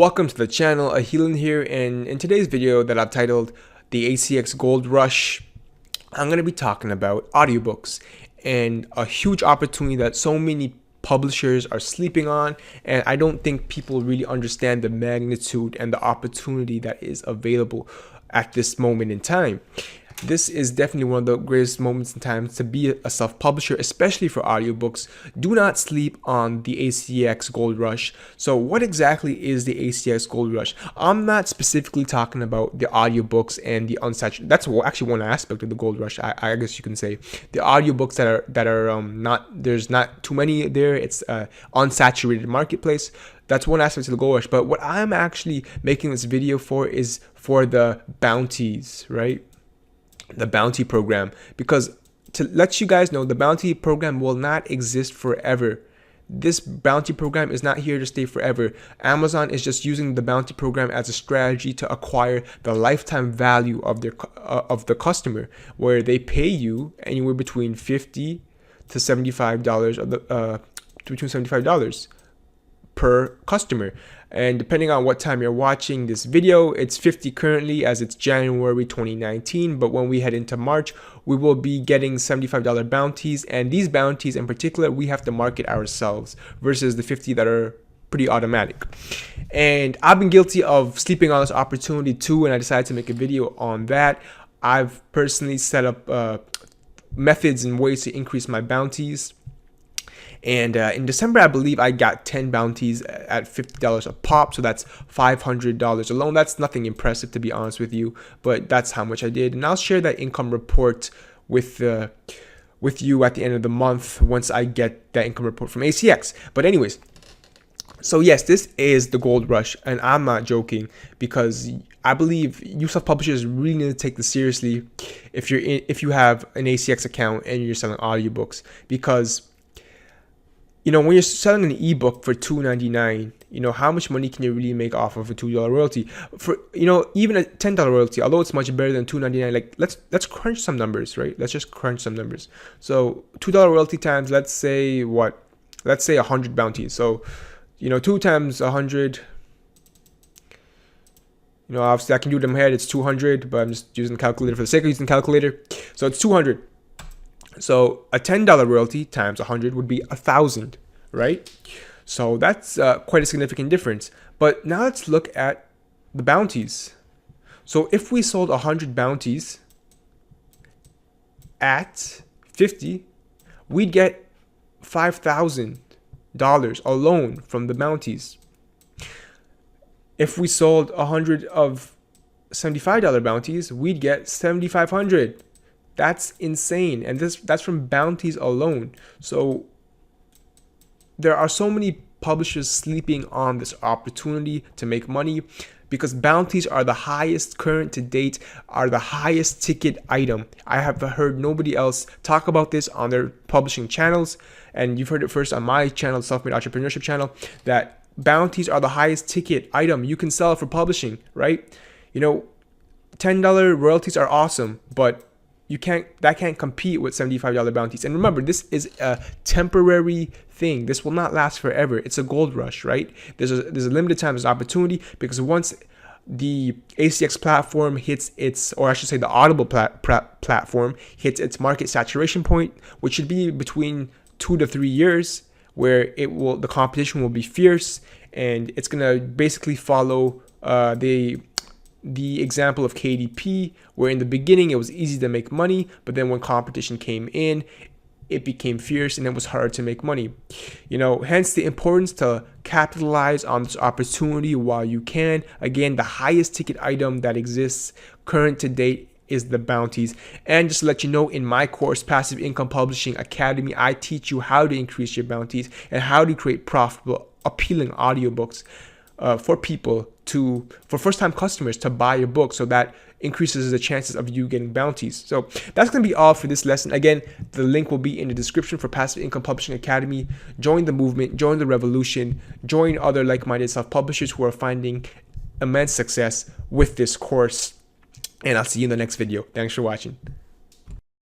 Welcome to the channel. Ahilan here, and in today's video that I've titled The ACX Gold Rush, I'm going to be talking about audiobooks and a huge opportunity that so many publishers are sleeping on, and I don't think people really understand the magnitude and the opportunity that is available at this moment in time. This is definitely one of the greatest moments in time to be a self-publisher, especially for audiobooks. Do not sleep on the ACX Gold Rush. So what exactly is the ACX Gold Rush? I'm not specifically talking about the audiobooks and the unsaturated. That's actually one aspect of the Gold Rush, I guess you can say. The audiobooks that are not, there's not too many there. It's unsaturated marketplace. That's one aspect of the Gold Rush. But what I'm actually making this video for is for the bounties, right? The bounty program, because to let you guys know, the bounty program will not exist forever. This bounty program is not here to stay forever. Amazon is just using the bounty program as a strategy to acquire the lifetime value of their the customer, where they pay you anywhere between $50 to $75 of the between $75 per customer. And depending on what time you're watching this video, it's 50 currently as it's January 2019. But when we head into March, we will be getting $75 bounties. And these bounties in particular, we have to market ourselves versus the 50 that are pretty automatic. And I've been guilty of sleeping on this opportunity too, and I decided to make a video on that. I've personally set up methods and ways to increase my bounties. And in December, I believe I got 10 bounties at $50 a pop. So that's $500 alone. That's nothing impressive, to be honest with you, but that's how much I did. And I'll share that income report with you at the end of the month once I get that income report from ACX. But anyways, so yes, this is the Gold Rush, and I'm not joking, because I believe you self-publishers really need to take this seriously if you have an ACX account and you're selling audiobooks, because you know, when you're selling an ebook for $2.99, you know, how much money can you really make off of a $2 royalty? For, you know, even a $10 royalty, although it's much better than $2.99, like let's crunch some numbers, right? Let's just crunch some numbers. So $2 royalty times, let's say what? Let's say 100 bounties. So, you know, 2 times 100, you know, obviously I can do them ahead, it's 200, but I'm just using the calculator for the sake of using the calculator. So it's 200. So a $10 royalty times 100 would be 1,000, right? So that's quite a significant difference. But now let's look at the bounties. So if we sold 100 bounties at 50, we'd get $5,000 alone from the bounties. If we sold 100 of $75 bounties, we'd get $7,500. That's insane, and that's from bounties alone. So there are so many publishers sleeping on this opportunity to make money, because bounties are the highest current to date, are the highest ticket item. I have heard nobody else talk about this on their publishing channels, and you've heard it first on my channel, Self-Made Entrepreneurship channel, that bounties are the highest ticket item you can sell for publishing, right? You know, $10 royalties are awesome, but that can't compete with $75 bounties. And remember, this is a temporary thing. This will not last forever. It's a gold rush, right? There's a limited time, there's opportunity, because once the ACX platform hits its, or I should say the Audible platform hits its market saturation point, which should be between 2 to 3 years, where the competition will be fierce, and it's gonna basically follow the example of KDP, where in the beginning it was easy to make money, but then when competition came in, it became fierce and it was hard to make money. You know, hence the importance to capitalize on this opportunity while you can. Again, the highest ticket item that exists current to date is the bounties. And just to let you know, in my course, Passive Income Publishing Academy, I teach you how to increase your bounties and how to create profitable, appealing audiobooks for first-time customers to buy your book, so that increases the chances of you getting bounties. So that's going to be all for this lesson. Again, the link will be in the description for Passive Income Publishing Academy. Join the movement, join the revolution, join other like-minded self-publishers who are finding immense success with this course. And I'll see you in the next video. Thanks for watching.